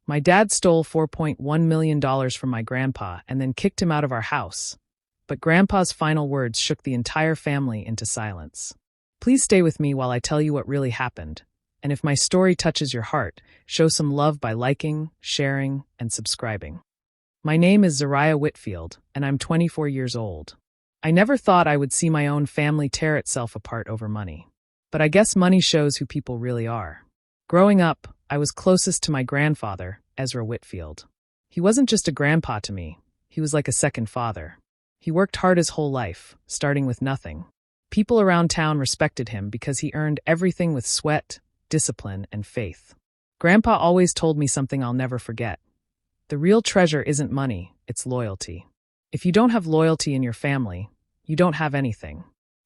My dad stole $4.1 million from my grandpa and then kicked him out of our house. But Grandpa's final words shook the entire family into silence. Please stay with me while I tell you what really happened. And if my story touches your heart, show some love by liking, sharing, and subscribing. My name is Zariah Whitfield, and I'm 24 years old. I never thought I would see my own family tear itself apart over money. But I guess money shows who people really are. Growing up, I was closest to my grandfather, Ezra Whitfield. He wasn't just a grandpa to me, he was like a second father. He worked hard his whole life, starting with nothing. People around town respected him because he earned everything with sweat, discipline, and faith. Grandpa always told me something I'll never forget. The real treasure isn't money, it's loyalty. If you don't have loyalty in your family, you don't have anything.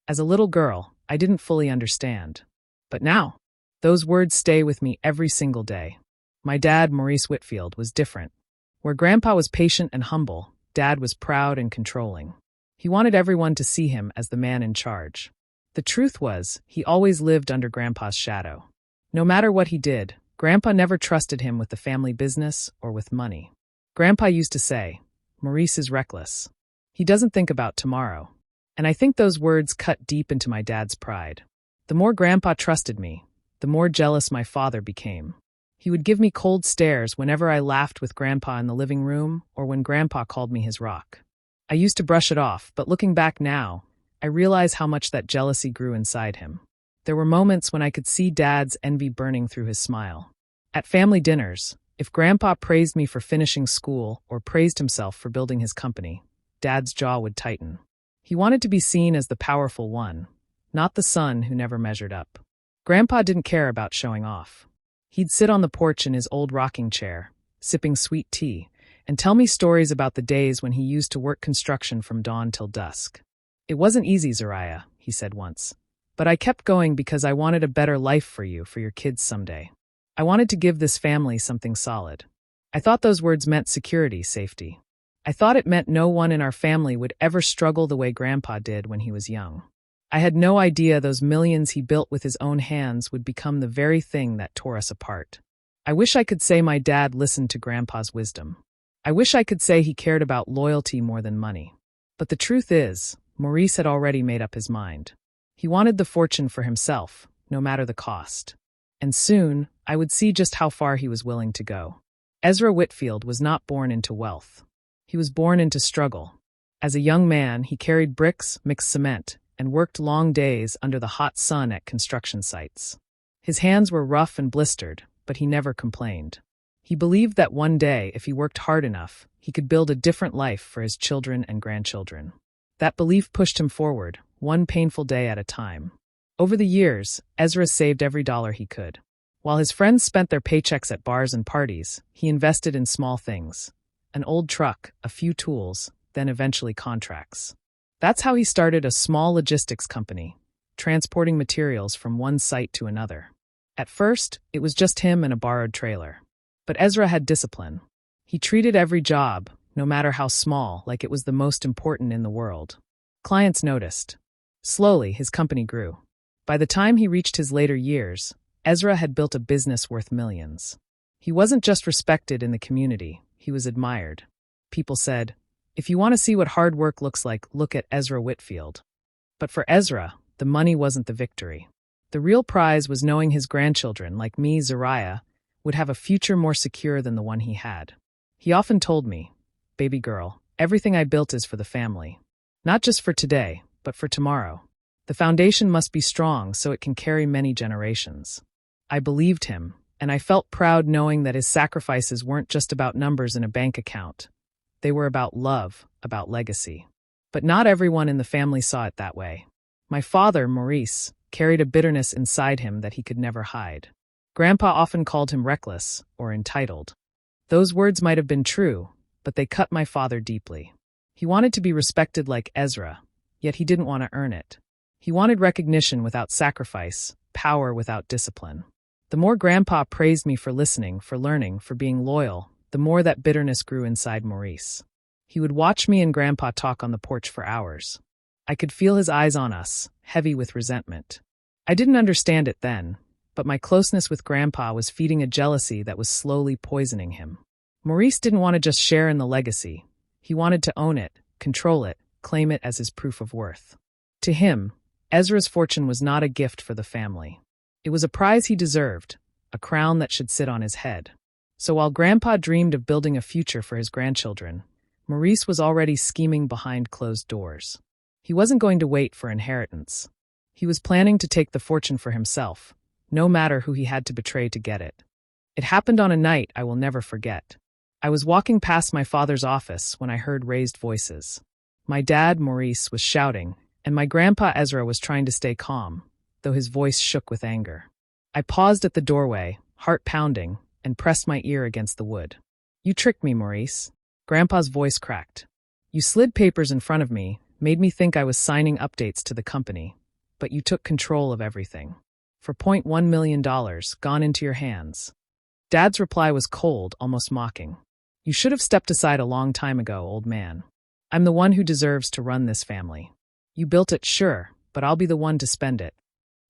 As a little girl, I didn't fully understand. But now, those words stay with me every single day. My dad, Maurice Whitfield, was different. Where Grandpa was patient and humble, Dad was proud and controlling. He wanted everyone to see him as the man in charge. The truth was, he always lived under Grandpa's shadow. No matter what he did, Grandpa never trusted him with the family business or with money. Grandpa used to say, "Maurice is reckless. He doesn't think about tomorrow." And I think those words cut deep into my dad's pride. The more Grandpa trusted me, the more jealous my father became. He would give me cold stares whenever I laughed with Grandpa in the living room or when Grandpa called me his rock. I used to brush it off, but looking back now, I realize how much that jealousy grew inside him. There were moments when I could see Dad's envy burning through his smile. At family dinners, if Grandpa praised me for finishing school or praised himself for building his company, Dad's jaw would tighten. He wanted to be seen as the powerful one, not the son who never measured up. Grandpa didn't care about showing off. He'd sit on the porch in his old rocking chair, sipping sweet tea, and tell me stories about the days when he used to work construction from dawn till dusk. "It wasn't easy, Zariah," he said once. "But I kept going because I wanted a better life for you, for your kids someday. I wanted to give this family something solid." I thought those words meant security, safety. I thought it meant no one in our family would ever struggle the way Grandpa did when he was young. I had no idea those millions he built with his own hands would become the very thing that tore us apart. I wish I could say my dad listened to Grandpa's wisdom. I wish I could say he cared about loyalty more than money. But the truth is, Maurice had already made up his mind. He wanted the fortune for himself, no matter the cost. And soon, I would see just how far he was willing to go. Ezra Whitfield was not born into wealth. He was born into struggle. As a young man, he carried bricks, mixed cement, and worked long days under the hot sun at construction sites. His hands were rough and blistered, but he never complained. He believed that one day, if he worked hard enough, he could build a different life for his children and grandchildren. That belief pushed him forward, one painful day at a time. Over the years, Ezra saved every dollar he could. While his friends spent their paychecks at bars and parties, he invested in small things. An old truck, a few tools, then eventually contracts. That's how he started a small logistics company, transporting materials from one site to another. At first, it was just him and a borrowed trailer. But Ezra had discipline. He treated every job, no matter how small, like it was the most important in the world. Clients noticed. Slowly, his company grew. By the time he reached his later years, Ezra had built a business worth millions. He wasn't just respected in the community, he was admired. People said, "If you want to see what hard work looks like, look at Ezra Whitfield." But for Ezra, the money wasn't the victory. The real prize was knowing his grandchildren, like me, Zariah, would have a future more secure than the one he had. He often told me, "Baby girl, everything I built is for the family. Not just for today, but for tomorrow. The foundation must be strong so it can carry many generations." I believed him, and I felt proud knowing that his sacrifices weren't just about numbers in a bank account. They were about love, about legacy. But not everyone in the family saw it that way. My father, Maurice, carried a bitterness inside him that he could never hide. Grandpa often called him reckless or entitled. Those words might have been true, but they cut my father deeply. He wanted to be respected like Ezra, yet he didn't want to earn it. He wanted recognition without sacrifice, power without discipline. The more Grandpa praised me for listening, for learning, for being loyal, the more that bitterness grew inside Maurice. He would watch me and Grandpa talk on the porch for hours. I could feel his eyes on us, heavy with resentment. I didn't understand it then, but my closeness with Grandpa was feeding a jealousy that was slowly poisoning him. Maurice didn't want to just share in the legacy. He wanted to own it, control it, claim it as his proof of worth. To him, Ezra's fortune was not a gift for the family. It was a prize he deserved, a crown that should sit on his head. So while Grandpa dreamed of building a future for his grandchildren, Maurice was already scheming behind closed doors. He wasn't going to wait for inheritance. He was planning to take the fortune for himself, no matter who he had to betray to get it. It happened on a night I will never forget. I was walking past my father's office when I heard raised voices. My dad, Maurice, was shouting, and my grandpa Ezra was trying to stay calm, though his voice shook with anger. I paused at the doorway, heart pounding, and pressed my ear against the wood. "You tricked me, Maurice." Grandpa's voice cracked. "You slid papers in front of me, made me think I was signing updates to the company, but you took control of everything. For $0.1 million gone into your hands." Dad's reply was cold, almost mocking. "You should have stepped aside a long time ago, old man. I'm the one who deserves to run this family. You built it, sure, but I'll be the one to spend it."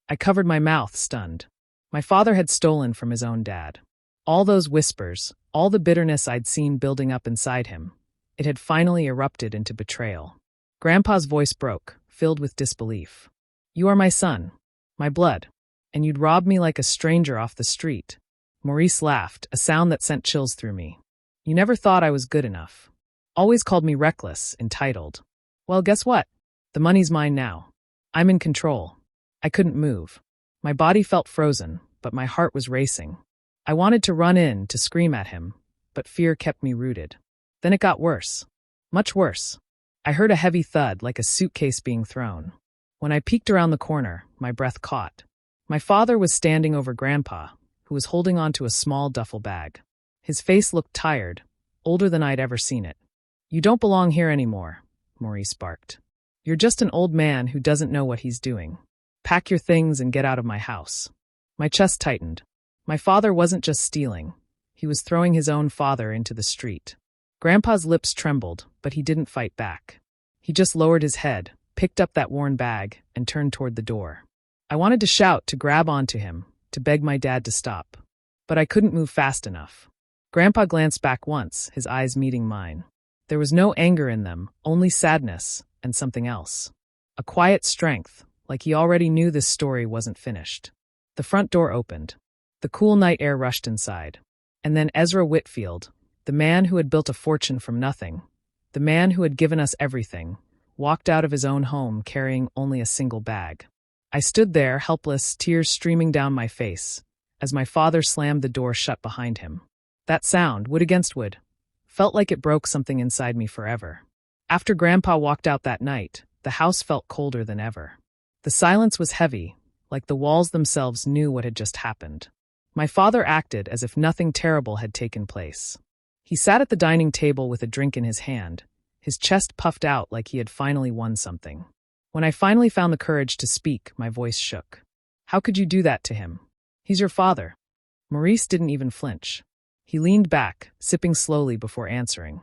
I covered my mouth, stunned. My father had stolen from his own dad. All those whispers, all the bitterness I'd seen building up inside him, it had finally erupted into betrayal. Grandpa's voice broke, filled with disbelief. "You are my son, my blood, and you'd rob me like a stranger off the street." Maurice laughed, a sound that sent chills through me. "You never thought I was good enough. Always called me reckless, entitled. Well, guess what? The money's mine now. I'm in control." I couldn't move. My body felt frozen, but my heart was racing. I wanted to run in, to scream at him, but fear kept me rooted. Then it got worse. Much worse. I heard a heavy thud, like a suitcase being thrown. When I peeked around the corner, my breath caught. My father was standing over Grandpa, who was holding onto a small duffel bag. His face looked tired, older than I'd ever seen it. "You don't belong here anymore," Maurice barked. "You're just an old man who doesn't know what he's doing. Pack your things and get out of my house." My chest tightened. My father wasn't just stealing. He was throwing his own father into the street. Grandpa's lips trembled, but he didn't fight back. He just lowered his head, picked up that worn bag, and turned toward the door. I wanted to shout, to grab onto him, to beg my dad to stop. But I couldn't move fast enough. Grandpa glanced back once, his eyes meeting mine. There was no anger in them, only sadness, and something else. A quiet strength, like he already knew this story wasn't finished. The front door opened. The cool night air rushed inside. And then Ezra Whitfield, the man who had built a fortune from nothing, the man who had given us everything, walked out of his own home carrying only a single bag. I stood there, helpless, tears streaming down my face, as my father slammed the door shut behind him. That sound, wood against wood, felt like it broke something inside me forever. After Grandpa walked out that night, the house felt colder than ever. The silence was heavy, like the walls themselves knew what had just happened. My father acted as if nothing terrible had taken place. He sat at the dining table with a drink in his hand, his chest puffed out like he had finally won something. When I finally found the courage to speak, my voice shook. "How could you do that to him? He's your father." Maurice didn't even flinch. He leaned back, sipping slowly before answering.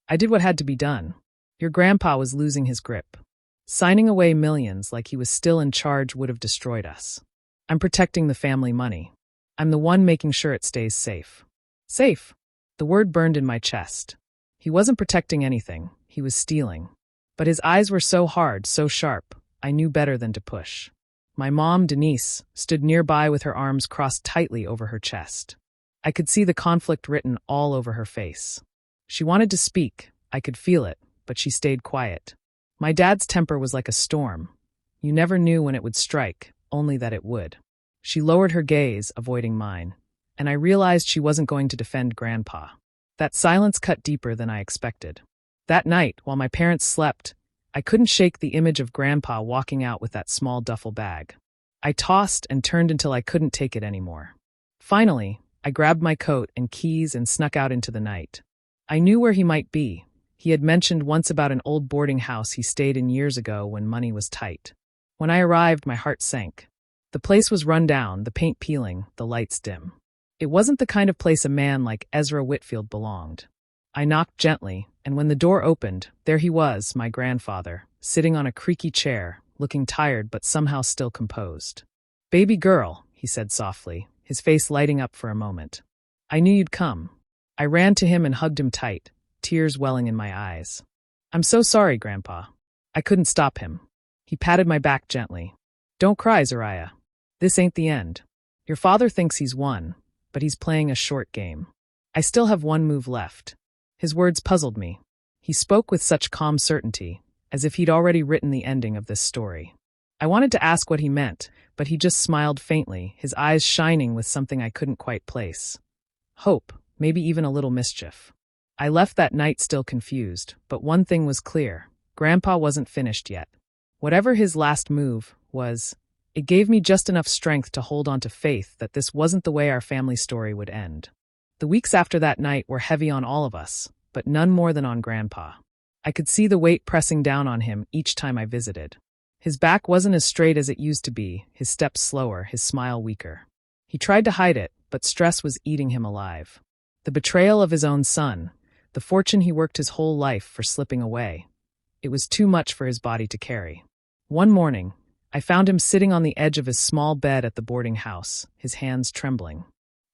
"I did what had to be done. Your grandpa was losing his grip. Signing away millions like he was still in charge would have destroyed us. I'm protecting the family money. I'm the one making sure it stays safe." Safe? The word burned in my chest. He wasn't protecting anything, he was stealing. But his eyes were so hard, so sharp, I knew better than to push. My mom, Denise, stood nearby with her arms crossed tightly over her chest. I could see the conflict written all over her face. She wanted to speak, I could feel it, but she stayed quiet. My dad's temper was like a storm. You never knew when it would strike, only that it would. She lowered her gaze, avoiding mine, and I realized she wasn't going to defend Grandpa. That silence cut deeper than I expected. That night, while my parents slept, I couldn't shake the image of Grandpa walking out with that small duffel bag. I tossed and turned until I couldn't take it anymore. Finally, I grabbed my coat and keys and snuck out into the night. I knew where he might be. He had mentioned once about an old boarding house he stayed in years ago when money was tight. When I arrived, my heart sank. The place was run down, the paint peeling, the lights dim. It wasn't the kind of place a man like Ezra Whitfield belonged. I knocked gently, and when the door opened, there he was, my grandfather, sitting on a creaky chair, looking tired but somehow still composed. "Baby girl," he said softly, his face lighting up for a moment. I knew you'd come. I ran to him and hugged him tight, tears welling in my eyes. I'm so sorry, Grandpa. I couldn't stop him. He patted my back gently. Don't cry, Zariah. This ain't the end. Your father thinks he's won, but he's playing a short game. I still have one move left. His words puzzled me. He spoke with such calm certainty, as if he'd already written the ending of this story. I wanted to ask what he meant, but he just smiled faintly, his eyes shining with something I couldn't quite place. Hope, maybe even a little mischief. I left that night still confused, but one thing was clear. Grandpa wasn't finished yet. Whatever his last move was, it gave me just enough strength to hold on to faith that this wasn't the way our family story would end. The weeks after that night were heavy on all of us, but none more than on Grandpa. I could see the weight pressing down on him each time I visited. His back wasn't as straight as it used to be, his steps slower, his smile weaker. He tried to hide it, but stress was eating him alive. The betrayal of his own son, the fortune he worked his whole life for slipping away. It was too much for his body to carry. One morning, I found him sitting on the edge of his small bed at the boarding house, his hands trembling.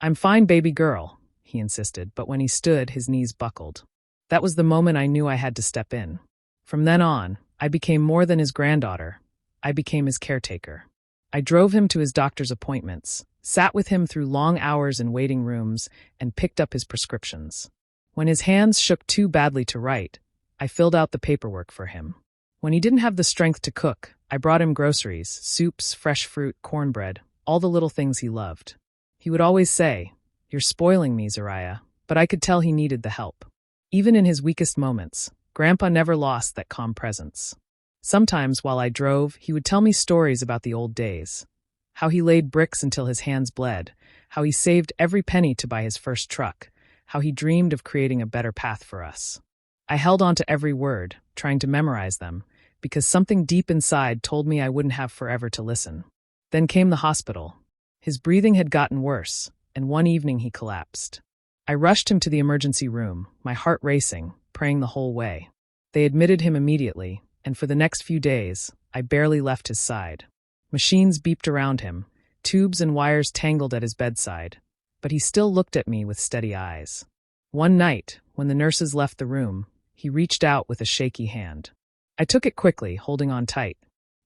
I'm fine, baby girl, he insisted, but when he stood, his knees buckled. That was the moment I knew I had to step in. From then on, I became more than his granddaughter. I became his caretaker. I drove him to his doctor's appointments, sat with him through long hours in waiting rooms, and picked up his prescriptions. When his hands shook too badly to write, I filled out the paperwork for him. When he didn't have the strength to cook, I brought him groceries, soups, fresh fruit, cornbread, all the little things he loved. He would always say, "You're spoiling me, Zariah," but I could tell he needed the help. Even in his weakest moments, Grandpa never lost that calm presence. Sometimes, while I drove, he would tell me stories about the old days. How he laid bricks until his hands bled, how he saved every penny to buy his first truck, how he dreamed of creating a better path for us. I held on to every word, trying to memorize them, because something deep inside told me I wouldn't have forever to listen. Then came the hospital. His breathing had gotten worse, and one evening he collapsed. I rushed him to the emergency room, my heart racing, praying the whole way. They admitted him immediately, and for the next few days, I barely left his side. Machines beeped around him, tubes and wires tangled at his bedside, but he still looked at me with steady eyes. One night, when the nurses left the room, he reached out with a shaky hand. I took it quickly, holding on tight.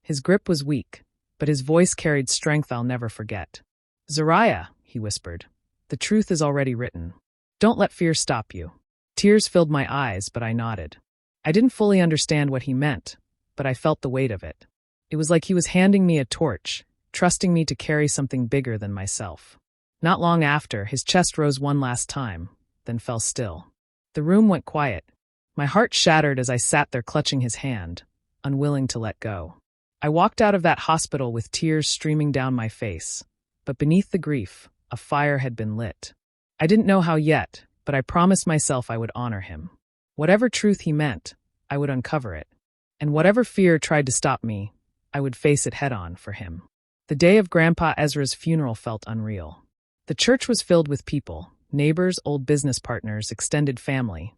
His grip was weak, but his voice carried strength I'll never forget. "Zariah," he whispered, "the truth is already written. Don't let fear stop you." Tears filled my eyes, but I nodded. I didn't fully understand what he meant, but I felt the weight of it. It was like he was handing me a torch, trusting me to carry something bigger than myself. Not long after, his chest rose one last time, then fell still. The room went quiet. My heart shattered as I sat there clutching his hand, unwilling to let go. I walked out of that hospital with tears streaming down my face, but beneath the grief, a fire had been lit. I didn't know how yet, but I promised myself I would honor him. Whatever truth he meant, I would uncover it. And whatever fear tried to stop me, I would face it head-on for him. The day of Grandpa Ezra's funeral felt unreal. The church was filled with people, neighbors, old business partners, extended family,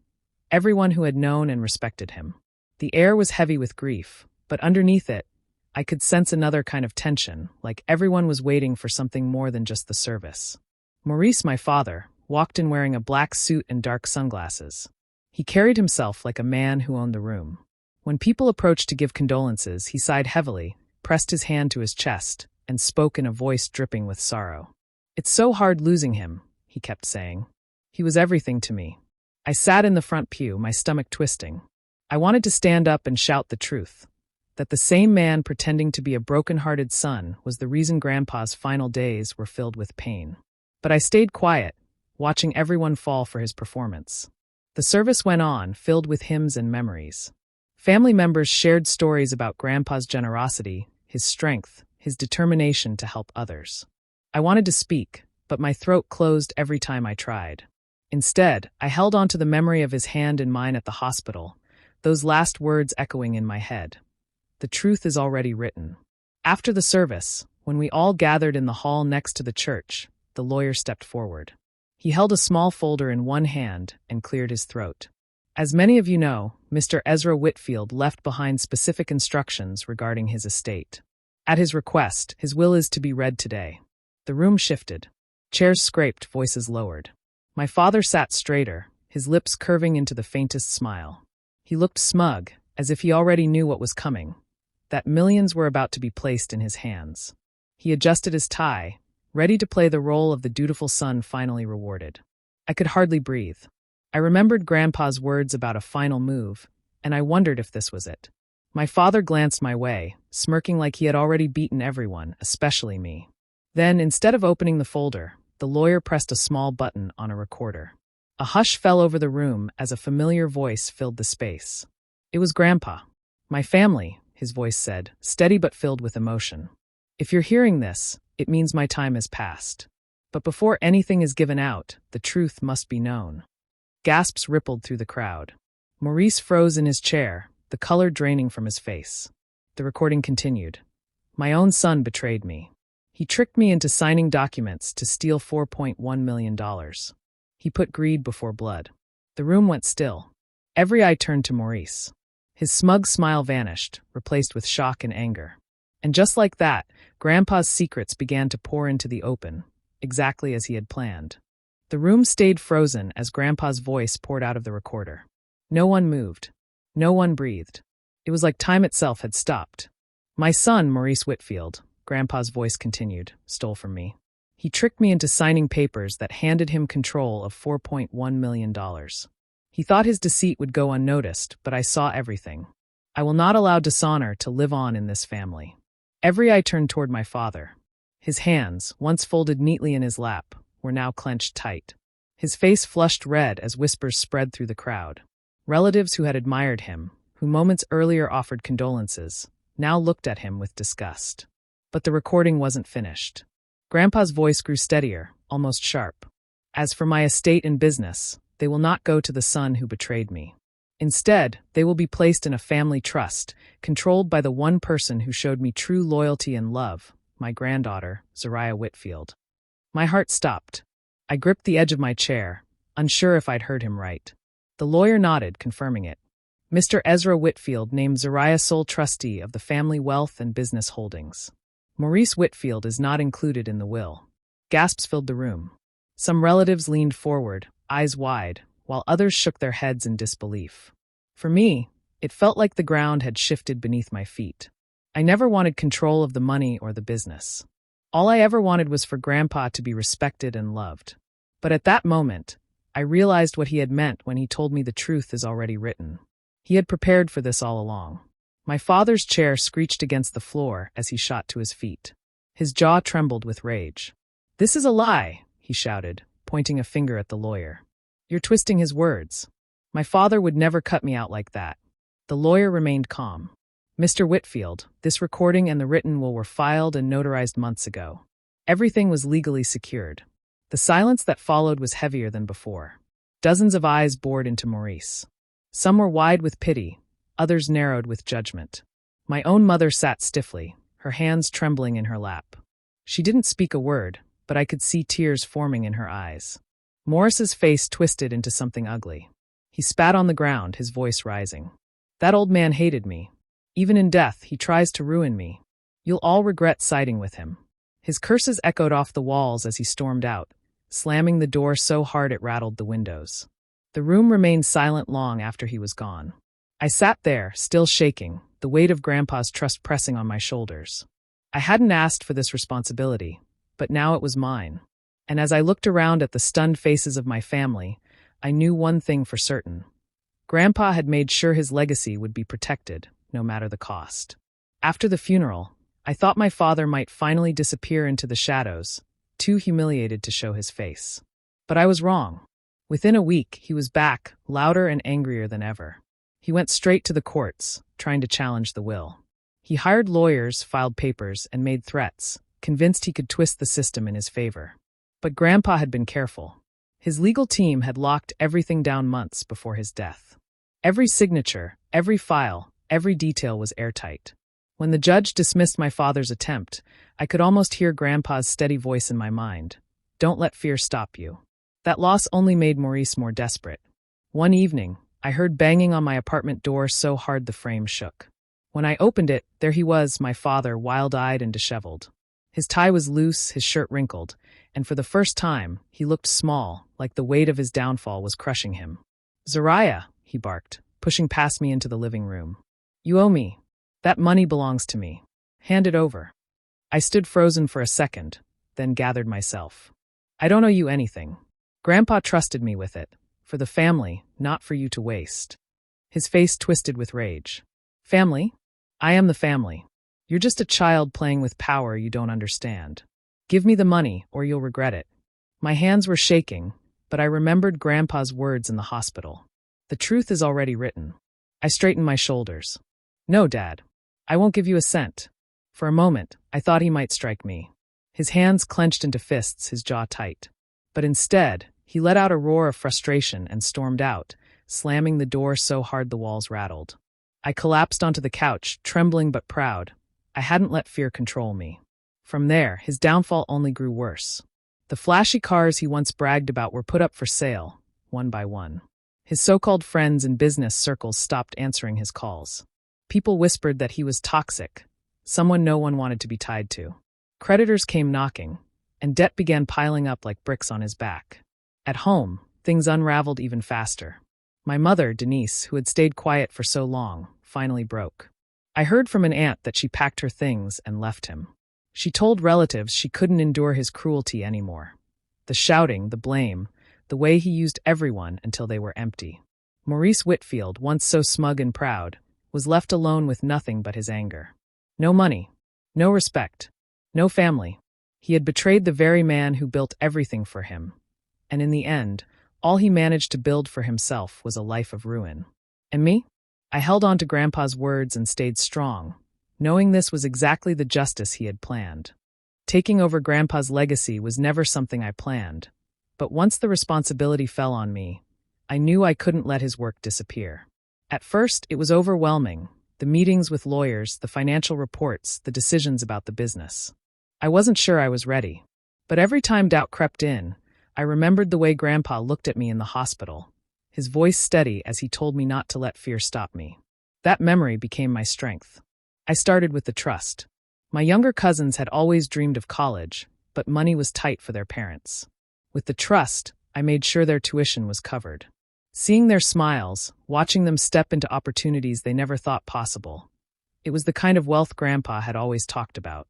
everyone who had known and respected him. The air was heavy with grief, but underneath it, I could sense another kind of tension, like everyone was waiting for something more than just the service. Maurice, my father, walked in wearing a black suit and dark sunglasses. He carried himself like a man who owned the room. When people approached to give condolences, he sighed heavily, pressed his hand to his chest, and spoke in a voice dripping with sorrow. "It's so hard losing him," he kept saying. "He was everything to me." I sat in the front pew, my stomach twisting. I wanted to stand up and shout the truth, that the same man pretending to be a broken-hearted son was the reason Grandpa's final days were filled with pain. But I stayed quiet, watching everyone fall for his performance. The service went on, filled with hymns and memories. Family members shared stories about Grandpa's generosity, his strength, his determination to help others. I wanted to speak, but my throat closed every time I tried. Instead, I held on to the memory of his hand in mine at the hospital, those last words echoing in my head. The truth is already written. After the service, when we all gathered in the hall next to the church, the lawyer stepped forward. He held a small folder in one hand and cleared his throat. As many of you know, Mr. Ezra Whitfield left behind specific instructions regarding his estate. At his request, his will is to be read today. The room shifted. Chairs scraped, voices lowered. My father sat straighter, his lips curving into the faintest smile. He looked smug, as if he already knew what was coming, that millions were about to be placed in his hands. He adjusted his tie, ready to play the role of the dutiful son finally rewarded. I could hardly breathe. I remembered Grandpa's words about a final move, and I wondered if this was it. My father glanced my way, smirking like he had already beaten everyone, especially me. Then, instead of opening the folder, the lawyer pressed a small button on a recorder. A hush fell over the room as a familiar voice filled the space. It was Grandpa. "My family," his voice said, steady but filled with emotion. "If you're hearing this, it means my time has passed. But before anything is given out, the truth must be known." Gasps rippled through the crowd. Maurice froze in his chair, the color draining from his face. The recording continued. "My own son betrayed me. He tricked me into signing documents to steal $4.1 million. He put greed before blood." The room went still. Every eye turned to Maurice. His smug smile vanished, replaced with shock and anger. And just like that, Grandpa's secrets began to pour into the open, exactly as he had planned. The room stayed frozen as Grandpa's voice poured out of the recorder. No one moved. No one breathed. It was like time itself had stopped. "My son, Maurice Whitfield," Grandpa's voice continued, "stole from me. He tricked me into signing papers that handed him control of $4.1 million. He thought his deceit would go unnoticed, but I saw everything. I will not allow dishonor to live on in this family." Every eye turned toward my father. His hands, once folded neatly in his lap, were now clenched tight. His face flushed red as whispers spread through the crowd. Relatives who had admired him, who moments earlier offered condolences, now looked at him with disgust. But the recording wasn't finished. Grandpa's voice grew steadier, almost sharp. "As for my estate and business, they will not go to the son who betrayed me. Instead, they will be placed in a family trust, controlled by the one person who showed me true loyalty and love, my granddaughter, Ezra Whitfield." My heart stopped. I gripped the edge of my chair, unsure if I'd heard him right. The lawyer nodded, confirming it. "Mr. Ezra Whitfield named Ezra sole trustee of the family wealth and business holdings. Maurice Whitfield is not included in the will." Gasps filled the room. Some relatives leaned forward, eyes wide, while others shook their heads in disbelief. For me, it felt like the ground had shifted beneath my feet. I never wanted control of the money or the business. All I ever wanted was for Grandpa to be respected and loved. But at that moment, I realized what he had meant when he told me the truth is already written. He had prepared for this all along. My father's chair screeched against the floor as he shot to his feet. His jaw trembled with rage. "This is a lie," he shouted, pointing a finger at the lawyer. "You're twisting his words. My father would never cut me out like that." The lawyer remained calm. "Mr. Whitfield, this recording and the written will were filed and notarized months ago. Everything was legally secured." The silence that followed was heavier than before. Dozens of eyes bored into Maurice. Some were wide with pity, others narrowed with judgment. My own mother sat stiffly, her hands trembling in her lap. She didn't speak a word, but I could see tears forming in her eyes. Maurice's face twisted into something ugly. He spat on the ground, his voice rising. "That old man hated me. Even in death, he tries to ruin me. You'll all regret siding with him." His curses echoed off the walls as he stormed out, slamming the door so hard it rattled the windows. The room remained silent long after he was gone. I sat there, still shaking, the weight of Grandpa's trust pressing on my shoulders. I hadn't asked for this responsibility, but now it was mine. And as I looked around at the stunned faces of my family, I knew one thing for certain. Grandpa had made sure his legacy would be protected, no matter the cost. After the funeral, I thought my father might finally disappear into the shadows, too humiliated to show his face. But I was wrong. Within a week, he was back, louder and angrier than ever. He went straight to the courts, trying to challenge the will. He hired lawyers, filed papers, and made threats, convinced he could twist the system in his favor. But Grandpa had been careful. His legal team had locked everything down months before his death. Every signature, every file, every detail was airtight. When the judge dismissed my father's attempt, I could almost hear Grandpa's steady voice in my mind. "Don't let fear stop you." That loss only made Maurice more desperate. One evening, I heard banging on my apartment door so hard the frame shook. When I opened it, there he was, my father, wild-eyed and disheveled. His tie was loose, his shirt wrinkled, and for the first time, he looked small, like the weight of his downfall was crushing him. "Zariah," he barked, pushing past me into the living room. "You owe me. That money belongs to me. Hand it over." I stood frozen for a second, then gathered myself. "I don't owe you anything. Grandpa trusted me with it. For the family, not for you to waste." His face twisted with rage. "Family? I am the family. You're just a child playing with power you don't understand. Give me the money, or you'll regret it." My hands were shaking, but I remembered Grandpa's words in the hospital. The truth is already written. I straightened my shoulders. "No, Dad. I won't give you a cent." For a moment, I thought he might strike me. His hands clenched into fists, his jaw tight. But instead, he let out a roar of frustration and stormed out, slamming the door so hard the walls rattled. I collapsed onto the couch, trembling but proud. I hadn't let fear control me. From there, his downfall only grew worse. The flashy cars he once bragged about were put up for sale, one by one. His so-called friends in business circles stopped answering his calls. People whispered that he was toxic, someone no one wanted to be tied to. Creditors came knocking, and debt began piling up like bricks on his back. At home, things unraveled even faster. My mother, Denise, who had stayed quiet for so long, finally broke. I heard from an aunt that she packed her things and left him. She told relatives she couldn't endure his cruelty anymore. The shouting, the blame, the way he used everyone until they were empty. Maurice Whitfield, once so smug and proud, was left alone with nothing but his anger. No money, no respect, no family. He had betrayed the very man who built everything for him. And in the end, all he managed to build for himself was a life of ruin. And me? I held on to Grandpa's words and stayed strong, knowing this was exactly the justice he had planned. Taking over Grandpa's legacy was never something I planned, but once the responsibility fell on me, I knew I couldn't let his work disappear. At first, it was overwhelming, the meetings with lawyers, the financial reports, the decisions about the business. I wasn't sure I was ready, but every time doubt crept in, I remembered the way Grandpa looked at me in the hospital, his voice steady as he told me not to let fear stop me. That memory became my strength. I started with the trust. My younger cousins had always dreamed of college, but money was tight for their parents. With the trust, I made sure their tuition was covered. Seeing their smiles, watching them step into opportunities they never thought possible. It was the kind of wealth Grandpa had always talked about.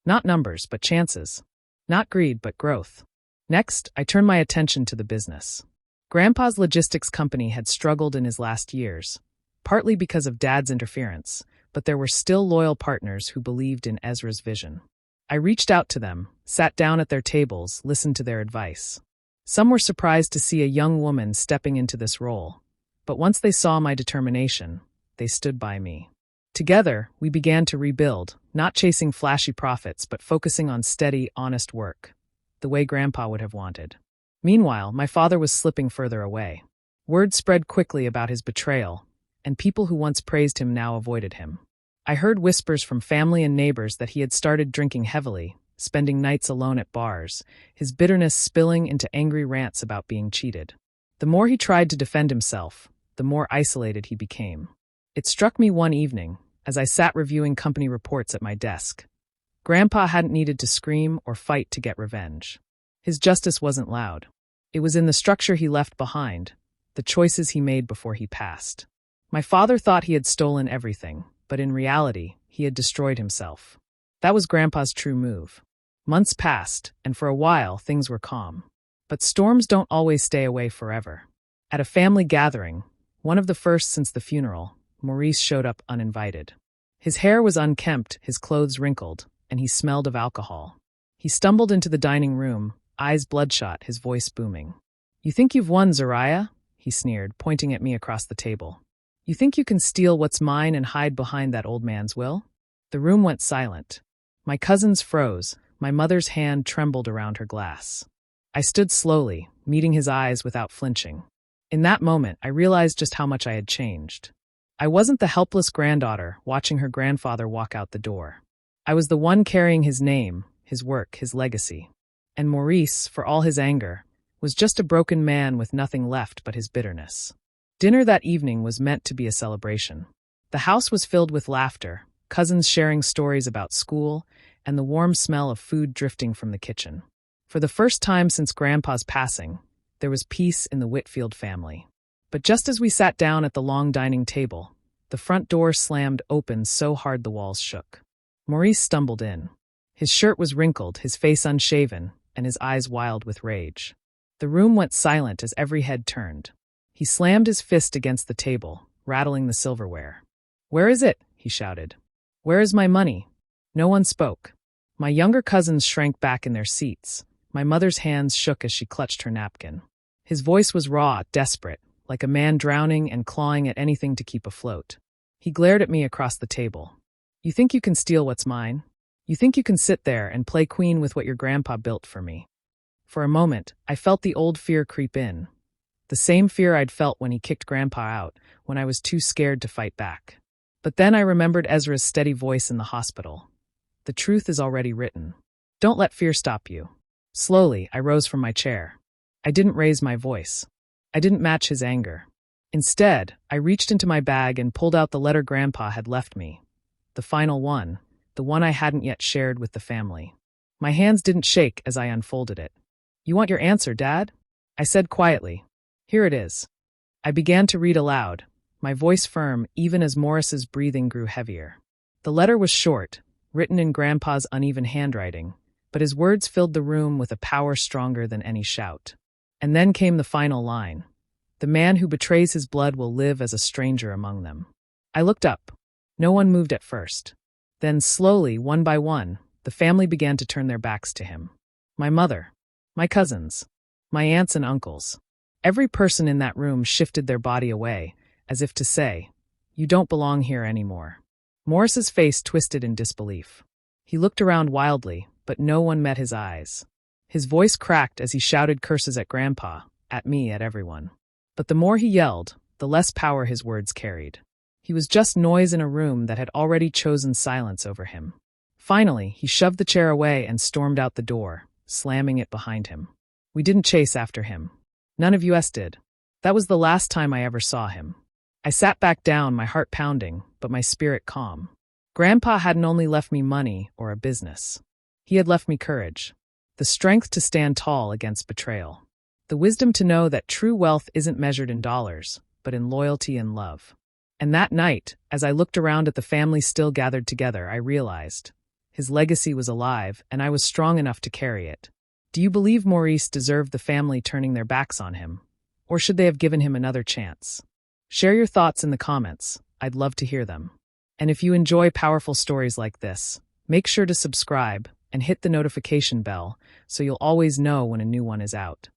Not numbers, but chances. Not greed, but growth. Next, I turned my attention to the business. Grandpa's logistics company had struggled in his last years, partly because of Dad's interference, but there were still loyal partners who believed in Ezra's vision. I reached out to them, sat down at their tables, listened to their advice. Some were surprised to see a young woman stepping into this role, but once they saw my determination, they stood by me. Together, we began to rebuild, not chasing flashy profits but focusing on steady, honest work, the way Grandpa would have wanted. Meanwhile, my father was slipping further away. Word spread quickly about his betrayal, and people who once praised him now avoided him. I heard whispers from family and neighbors that he had started drinking heavily, spending nights alone at bars, his bitterness spilling into angry rants about being cheated. The more he tried to defend himself, the more isolated he became. It struck me one evening, as I sat reviewing company reports at my desk. Grandpa hadn't needed to scream or fight to get revenge. His justice wasn't loud. It was in the structure he left behind, the choices he made before he passed. My father thought he had stolen everything, but in reality, he had destroyed himself. That was Grandpa's true move. Months passed, and for a while, things were calm. But storms don't always stay away forever. At a family gathering, one of the first since the funeral, Maurice showed up uninvited. His hair was unkempt, his clothes wrinkled, and he smelled of alcohol. He stumbled into the dining room, eyes bloodshot, his voice booming. "You think you've won, Zariah?" he sneered, pointing at me across the table. "You think you can steal what's mine and hide behind that old man's will?" The room went silent. My cousins froze, my mother's hand trembled around her glass. I stood slowly, meeting his eyes without flinching. In that moment, I realized just how much I had changed. I wasn't the helpless granddaughter watching her grandfather walk out the door. I was the one carrying his name, his work, his legacy. And Maurice, for all his anger, was just a broken man with nothing left but his bitterness. Dinner that evening was meant to be a celebration. The house was filled with laughter, cousins sharing stories about school, and the warm smell of food drifting from the kitchen. For the first time since Grandpa's passing, there was peace in the Whitfield family. But just as we sat down at the long dining table, the front door slammed open so hard the walls shook. Maurice stumbled in. His shirt was wrinkled, his face unshaven, and his eyes wild with rage. The room went silent as every head turned. He slammed his fist against the table, rattling the silverware. "Where is it?" he shouted. "Where is my money?" No one spoke. My younger cousins shrank back in their seats. My mother's hands shook as she clutched her napkin. His voice was raw, desperate, like a man drowning and clawing at anything to keep afloat. He glared at me across the table. "You think you can steal what's mine? You think you can sit there and play queen with what your grandpa built for me?" For a moment, I felt the old fear creep in. The same fear I'd felt when he kicked Grandpa out, when I was too scared to fight back. But then I remembered Ezra's steady voice in the hospital. The truth is already written. Don't let fear stop you. Slowly, I rose from my chair. I didn't raise my voice. I didn't match his anger. Instead, I reached into my bag and pulled out the letter Grandpa had left me. The final one, the one I hadn't yet shared with the family. My hands didn't shake as I unfolded it. "You want your answer, Dad?" I said quietly. "Here it is." I began to read aloud, my voice firm even as Maurice's breathing grew heavier. The letter was short, written in Grandpa's uneven handwriting, but his words filled the room with a power stronger than any shout. And then came the final line. "The man who betrays his blood will live as a stranger among them." I looked up. No one moved at first. Then slowly, one by one, the family began to turn their backs to him. My mother, my cousins, my aunts and uncles. Every person in that room shifted their body away, as if to say, "You don't belong here anymore." Maurice's face twisted in disbelief. He looked around wildly, but no one met his eyes. His voice cracked as he shouted curses at Grandpa, at me, at everyone. But the more he yelled, the less power his words carried. He was just noise in a room that had already chosen silence over him. Finally, he shoved the chair away and stormed out the door, slamming it behind him. We didn't chase after him. None of us did. That was the last time I ever saw him. I sat back down, my heart pounding, but my spirit calm. Grandpa hadn't only left me money or a business. He had left me courage. The strength to stand tall against betrayal. The wisdom to know that true wealth isn't measured in dollars, but in loyalty and love. And that night, as I looked around at the family still gathered together, I realized his legacy was alive, and I was strong enough to carry it. Do you believe Maurice deserved the family turning their backs on him? Or should they have given him another chance? Share your thoughts in the comments. I'd love to hear them. And if you enjoy powerful stories like this, make sure to subscribe and hit the notification bell so you'll always know when a new one is out.